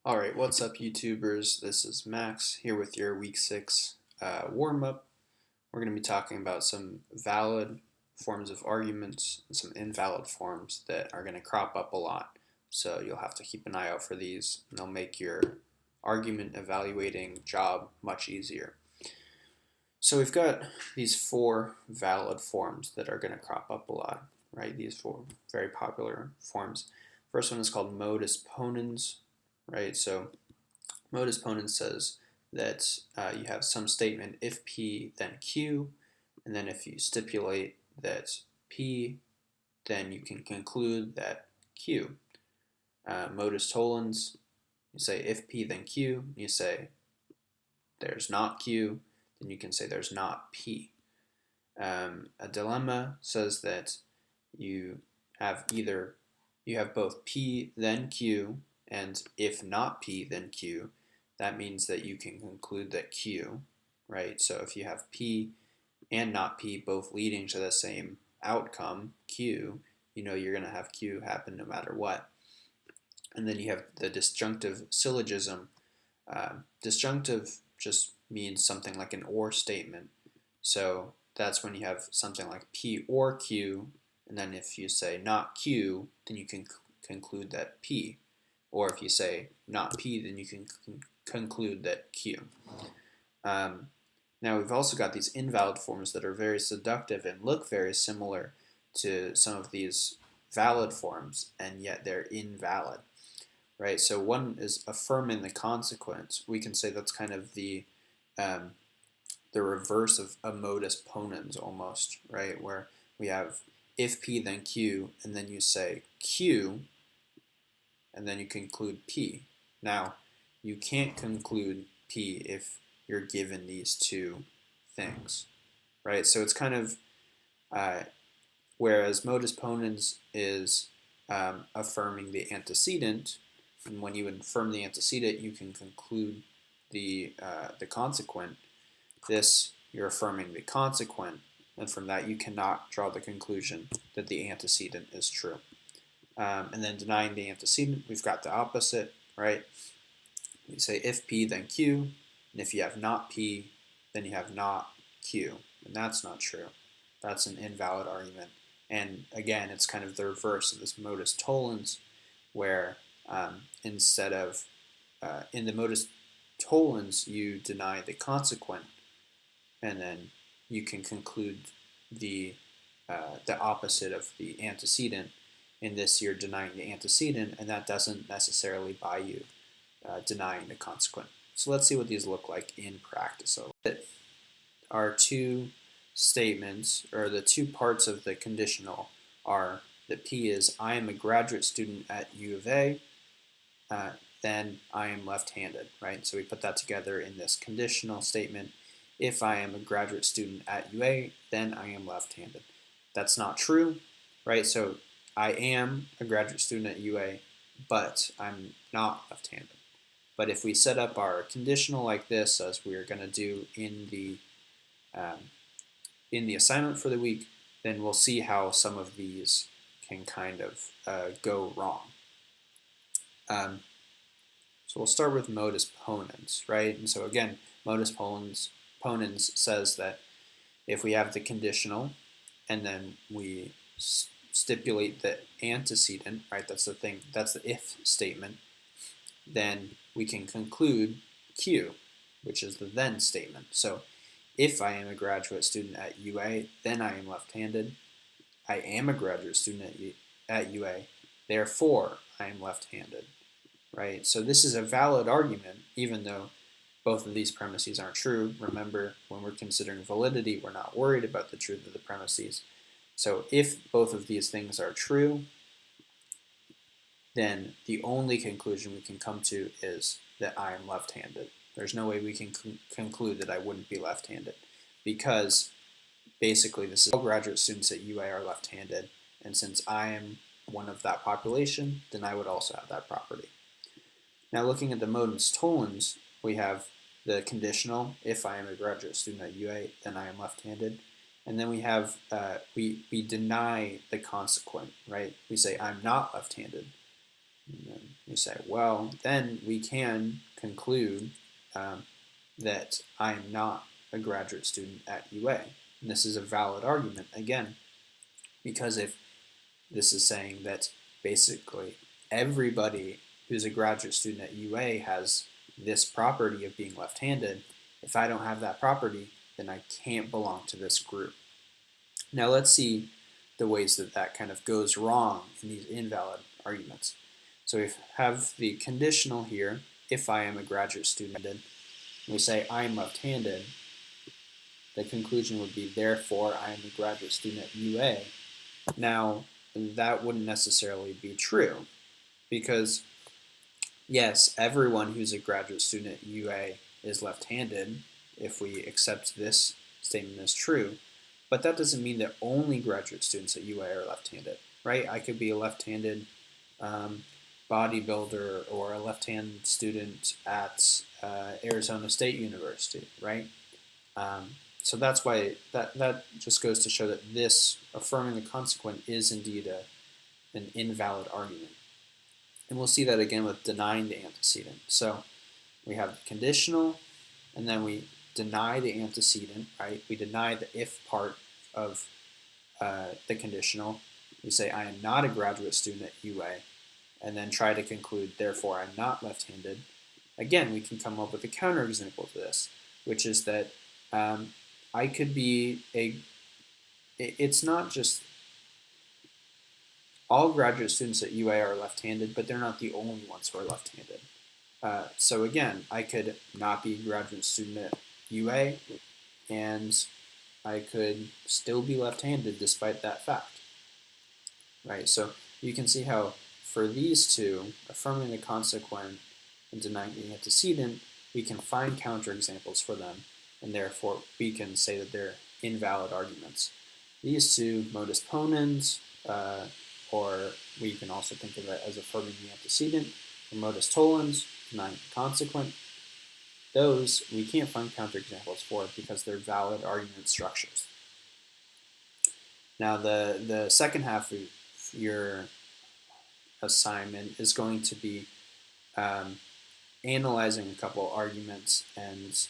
Alright, what's up YouTubers? This is Max here with your week 6 warm-up. We're going to be talking about some valid forms of arguments and some invalid forms that are going to crop up a lot. So you'll have to keep an eye out for these and they'll make your argument evaluating job much easier. So we've got these 4 valid forms that are going to crop up a lot, right? These 4 very popular forms. First one is called modus ponens, right? So modus ponens says that you have some statement if P then Q, and then if you stipulate that P, then you can conclude that Q. Modus tollens, you say if P then Q, you say there's not Q, then you can say there's not P. A dilemma says that you have both P then Q, and if not P then Q, that means that you can conclude that Q, right? So if you have P and not P both leading to the same outcome, Q, you know you're going to have Q happen no matter what. And then you have the disjunctive syllogism. Disjunctive just means something like an or statement. So that's when you have something like P or Q, and then if you say not Q, then you can conclude that P. Or if you say not P, then you can conclude that Q. Now we've also got these invalid forms that are very seductive and look very similar to some of these valid forms, and yet they're invalid, right? So one is affirming the consequence. We can say that's kind of the reverse of a modus ponens almost, right? Where we have if P then Q, and then you say Q, and then you conclude P. Now, you can't conclude P if you're given these two things, right? So it's kind of, whereas modus ponens is affirming the antecedent, and when you affirm the antecedent, you can conclude the consequent. This, you're affirming the consequent, and from that you cannot draw the conclusion that the antecedent is true. And then denying the antecedent, we've got the opposite, right? You say if P, then Q, and if you have not P, then you have not Q, and that's not true. That's an invalid argument. And again, it's kind of the reverse of this modus tollens, where instead of, in the modus tollens, you deny the consequent, and then you can conclude the opposite of the antecedent. In this, you're denying the antecedent, and that doesn't necessarily buy you denying the consequent. So let's see what these look like in practice. So our two statements, or the two parts of the conditional, are that P is I am a graduate student at U of A, then I am left-handed, right? So we put that together in this conditional statement. If I am a graduate student at UA, then I am left-handed. That's not true, right? So I am a graduate student at UA, but I'm not left-handed. But if we set up our conditional like this, as we're going to do in the assignment for the week, then we'll see how some of these can kind of go wrong. So we'll start with modus ponens, right? And so again, modus ponens says that if we have the conditional and then we stipulate the antecedent, right? That's the thing, that's the if statement, then we can conclude Q, which is the then statement. So if I am a graduate student at UA, then I am left-handed. I am a graduate student at UA, therefore I am left-handed, right? So this is a valid argument, even though both of these premises aren't true. Remember, when we're considering validity, we're not worried about the truth of the premises. So if both of these things are true, then the only conclusion we can come to is that I am left-handed. There's no way we can conclude that I wouldn't be left-handed, because basically this is all graduate students at UA are left-handed, and since I am one of that population, then I would also have that property. Now looking at the modus tollens, we have the conditional, if I am a graduate student at UA, then I am left-handed. And then we have, we deny the consequent, right? We say I'm not left-handed. And then you say, well, then we can conclude that I am not a graduate student at UA. And this is a valid argument, again, because if this is saying that basically everybody who's a graduate student at UA has this property of being left-handed, if I don't have that property, then I can't belong to this group. Now let's see the ways that that kind of goes wrong in these invalid arguments. So we have the conditional here, if I am a graduate student, and we say I'm left-handed, the conclusion would be therefore I am a graduate student at UA. Now that wouldn't necessarily be true because yes, everyone who's a graduate student at UA is left-handed if we accept this statement as true, but that doesn't mean that only graduate students at UA are left-handed, right? I could be a left-handed bodybuilder or a left-handed student at Arizona State University, right? So that's why that just goes to show that this affirming the consequent is indeed an invalid argument. And we'll see that again with denying the antecedent. So we have the conditional, and then we deny the antecedent, right? We deny the if part of the conditional. We say I am not a graduate student at UA, and then try to conclude, therefore I'm not left-handed. Again, we can come up with a counterexample to this, which is that I could be it's not just all graduate students at UA are left-handed, but they're not the only ones who are left-handed. So again, I could not be a graduate student at UA, and I could still be left-handed despite that fact. Right, so you can see how for these two, affirming the consequent and denying the antecedent, we can find counterexamples for them, and therefore we can say that they're invalid arguments. These two, modus ponens, or we can also think of it as affirming the antecedent, or modus tollens, denying the consequent. Those we can't find counterexamples for because they're valid argument structures. Now the second half of your assignment is going to be analyzing a couple arguments, and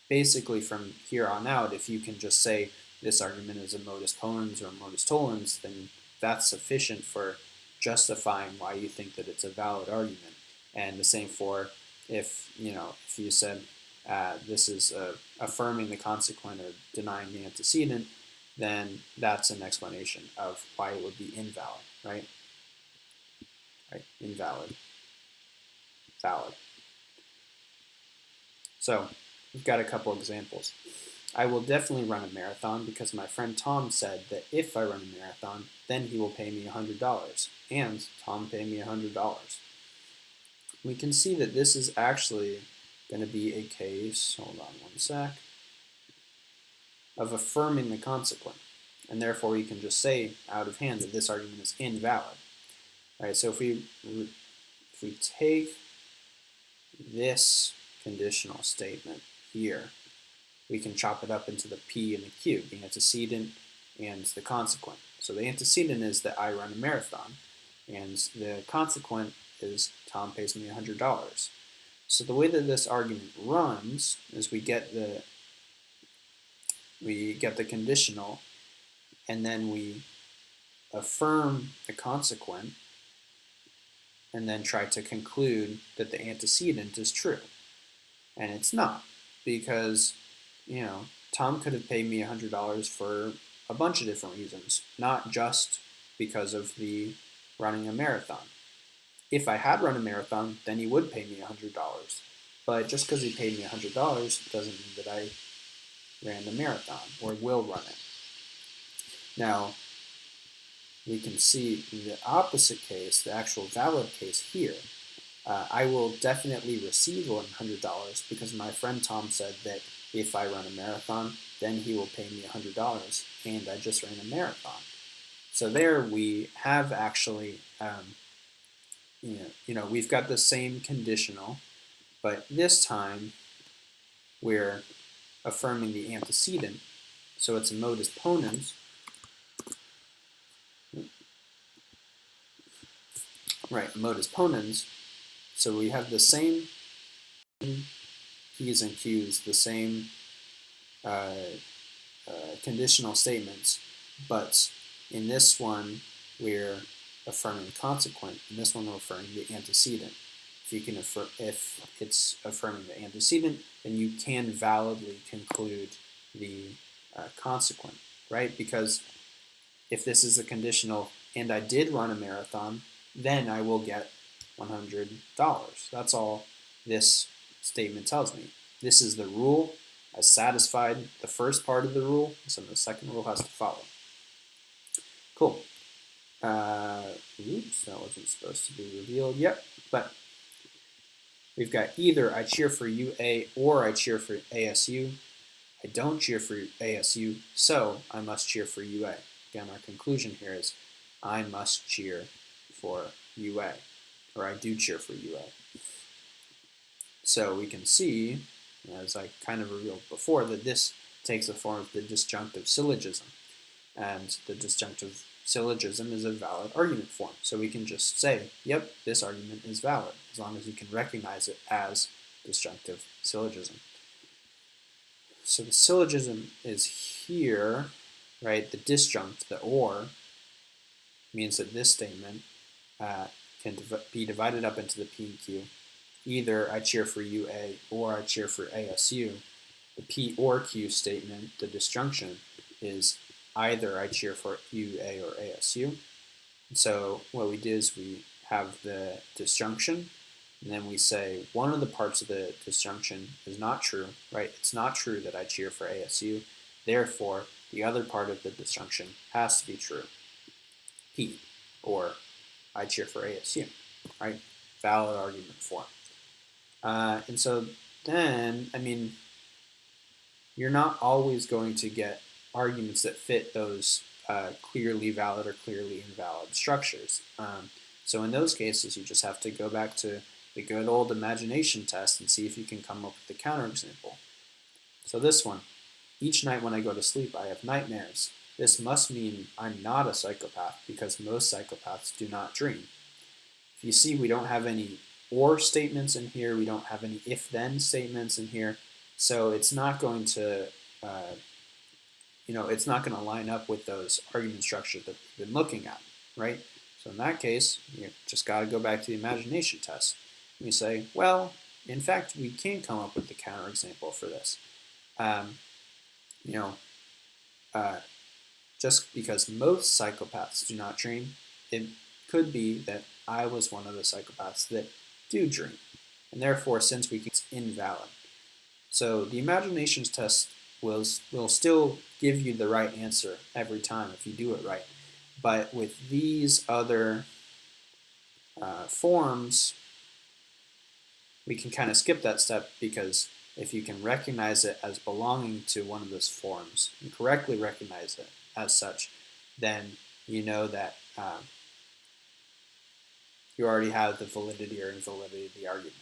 basically from here on out, if you can just say this argument is a modus ponens or a modus tollens, then that's sufficient for justifying why you think that it's a valid argument. And the same for if you said this is affirming the consequent or denying the antecedent, then that's an explanation of why it would be invalid, right? Right, invalid, valid. So we've got a couple examples. I will definitely run a marathon because my friend Tom said that if I run a marathon, then he will pay me $100, and Tom paid me $100. We can see that this is actually going to be a case, hold on one sec, of affirming the consequent, and therefore we can just say out of hand that this argument is invalid. Right, so if we take this conditional statement here, we can chop it up into the P and the Q, the antecedent and the consequent. So the antecedent is that I run a marathon, and the consequent is Tom pays me $100. So the way that this argument runs is we get the conditional, and then we affirm the consequent, and then try to conclude that the antecedent is true. And it's not, because Tom could have paid me $100 for a bunch of different reasons, not just because of the running a marathon. If I had run a marathon, then he would pay me $100. But just because he paid me $100 doesn't mean that I ran the marathon or will run it. Now, we can see the opposite case, the actual valid case here. I will definitely receive $100 because my friend Tom said that if I run a marathon, then he will pay me $100, and I just ran a marathon. So there we have actually, we've got the same conditional, but this time we're affirming the antecedent, so it's a modus ponens. right, modus ponens. So we have the same P's and Q's, the same conditional statements, but in this one we're affirming the consequent. In this one we're affirming the antecedent. If it's affirming the antecedent, then you can validly conclude the consequent, right? Because if this is a conditional and I did run a marathon, then I will get $100. That's all this statement tells me. This is the rule. I satisfied the first part of the rule, so the second rule has to follow. Cool. Oops, that wasn't supposed to be revealed yet, but we've got either I cheer for UA or I cheer for ASU. I don't cheer for ASU, so I must cheer for UA. Again, our conclusion here is I must cheer for UA, or I do cheer for UA. So we can see, as I kind of revealed before, that this takes the form of the disjunctive syllogism. And the disjunctive syllogism is a valid argument form. So we can just say, yep, this argument is valid, as long as we can recognize it as disjunctive syllogism. So the syllogism is here, right? The disjunct, the or, means that this statement can be divided up into the P and Q. Either I cheer for UA or I cheer for ASU. The P or Q statement, the disjunction, is either I cheer for UA or ASU. And so what we do is we have the disjunction, and then we say one of the parts of the disjunction is not true, right? It's not true that I cheer for ASU. Therefore, the other part of the disjunction has to be true. P, or I cheer for ASU, right? Valid argument form. And so then, I mean, you're not always going to get arguments that fit those clearly valid or clearly invalid structures. So in those cases, you just have to go back to the good old imagination test and see if you can come up with a counterexample. So this one, each night when I go to sleep, I have nightmares. This must mean I'm not a psychopath because most psychopaths do not dream. If you see, we don't have any or statements in here. We don't have any if-then statements in here. So it's not going to, it's not going to line up with those argument structures that we've been looking at, right? So in that case, you just got to go back to the imagination test. And we say, well, in fact, we can come up with the counterexample for this. Just because most psychopaths do not dream, it could be that I was one of the psychopaths that do dream. And therefore, since we can, it's invalid. So the imagination test will still give you the right answer every time if you do it right. But with these other forms, we can kind of skip that step, because if you can recognize it as belonging to one of those forms and correctly recognize it as such, then you know that you already have the validity or invalidity of the argument.